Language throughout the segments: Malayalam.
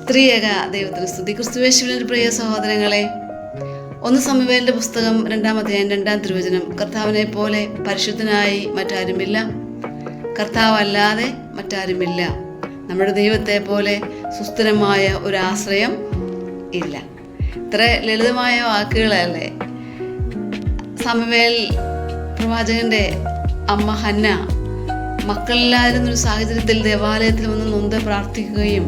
ത്രിയേക ദൈവത്തിന് സ്തുതി. ക്രിസ്തുയേശുവിന്റെ പ്രിയ സഹോദരങ്ങളെ, 1 സമൂവേലിന്റെ പുസ്തകം 2-ാം അധ്യായം 2-ാം തിരുവചനം, കർത്താവിനെ പോലെ പരിശുദ്ധനായി മറ്റാരുമില്ല, കർത്താവല്ലാതെ മറ്റാരുമില്ല, നമ്മുടെ ദൈവത്തെ പോലെ സുസ്ഥിരമായ ഒരു ആശ്രയം ഇല്ല. ഇത്ര ലളിതമായ വാക്കുകളല്ലേ. സമൂവേൽ പ്രവാചകന്റെ അമ്മ ഹന്ന മക്കളില്ലാതിരുന്നൊരു സാഹചര്യത്തിൽ ദേവാലയത്തിൽ വന്ന് നൊന്ത് പ്രാർത്ഥിക്കുകയും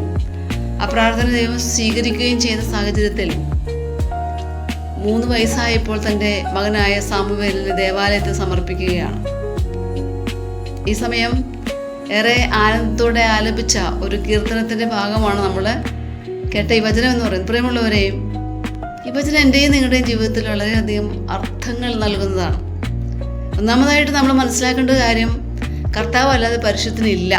ആ പ്രാർത്ഥന ദൈവം സ്വീകരിക്കുകയും ചെയ്ത സാഹചര്യത്തിൽ 3 വയസ്സായപ്പോൾ തൻ്റെ മകനായ സാമുവേലിനെ ദേവാലയത്തിൽ സമർപ്പിക്കുകയാണ്. ഈ സമയം ഏറെ ആനന്ദത്തോടെ ആലപിച്ച ഒരു കീർത്തനത്തിൻ്റെ ഭാഗമാണ് നമ്മൾ കേട്ട ഈ വചനം എന്ന് പറയുന്നത്. പ്രിയമുള്ളവരെയും, ഈ വചനം എൻ്റെയും നിങ്ങളുടെയും ജീവിതത്തിൽ വളരെയധികം അർത്ഥങ്ങൾ നൽകുന്നതാണ്. ഒന്നാമതായിട്ട് നമ്മൾ മനസ്സിലാക്കേണ്ട കാര്യം, കർത്താവ് അല്ലാതെ പരിശുദ്ധനില്ല.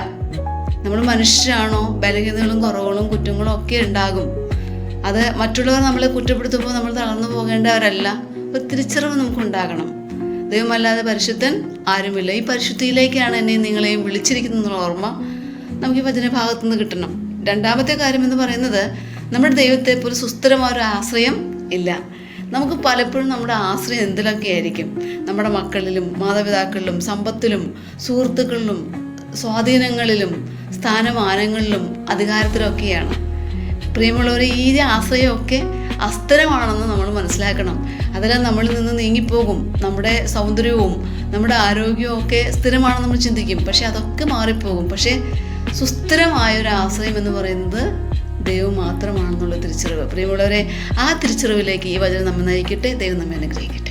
നമ്മൾ മനുഷ്യരാണോ, ബലഹീനതകളും കുറവുകളും കുറ്റങ്ങളും ഒക്കെ ഉണ്ടാകും. അത് മറ്റുള്ളവർ നമ്മളെ കുറ്റപ്പെടുത്തുമ്പോൾ നമ്മൾ തളർന്നു പോകേണ്ടവരല്ല. ഒരു തിരിച്ചറിവ് നമുക്കുണ്ടാകണം. ദൈവമല്ലാതെ പരിശുദ്ധൻ ആരുമില്ല. ഈ പരിശുദ്ധിയിലേക്കാണ് എന്നെയും നിങ്ങളെയും വിളിച്ചിരിക്കുന്നതെന്നുള്ള ഓർമ്മ നമുക്ക് ഈ വചനഭാഗത്തു നിന്ന് കിട്ടണം. രണ്ടാമത്തെ കാര്യം എന്ന് പറയുന്നത്, നമ്മുടെ ദൈവത്തെ പോലെ സുസ്ഥിരമായ ഒരു ആശ്രയം ഇല്ല. നമുക്ക് പലപ്പോഴും നമ്മുടെ ആശ്രയം എന്തിലൊക്കെ ആയിരിക്കും? നമ്മുടെ മക്കളിലും മാതാപിതാക്കളിലും സമ്പത്തിലും സുഹൃത്തുക്കളിലും സ്വാധീനങ്ങളിലും സ്ഥാനമാനങ്ങളിലും അധികാരത്തിലൊക്കെയാണ്. പ്രിയമുള്ളവരെ, ഈ ആശ്രയമൊക്കെ അസ്ഥിരമാണെന്ന് നമ്മൾ മനസ്സിലാക്കണം. അതെല്ലാം നമ്മളിൽ നിന്ന് നീങ്ങിപ്പോകും. നമ്മുടെ സൗന്ദര്യവും നമ്മുടെ ആരോഗ്യവും ഒക്കെ സ്ഥിരമാണെന്ന് നമ്മൾ ചിന്തിക്കും, പക്ഷെ അതൊക്കെ മാറിപ്പോകും. പക്ഷേ സുസ്ഥിരമായൊരു ആശ്രയം എന്ന് പറയുന്നത് ദൈവം മാത്രമാണെന്നുള്ള തിരിച്ചറിവ്. പ്രിയമുള്ളവരെ, ആ തിരിച്ചറിവിലേക്ക് ഈ വചനം നമ്മെ നയിക്കട്ടെ. ദൈവം നമ്മെ അനുഗ്രഹിക്കട്ടെ.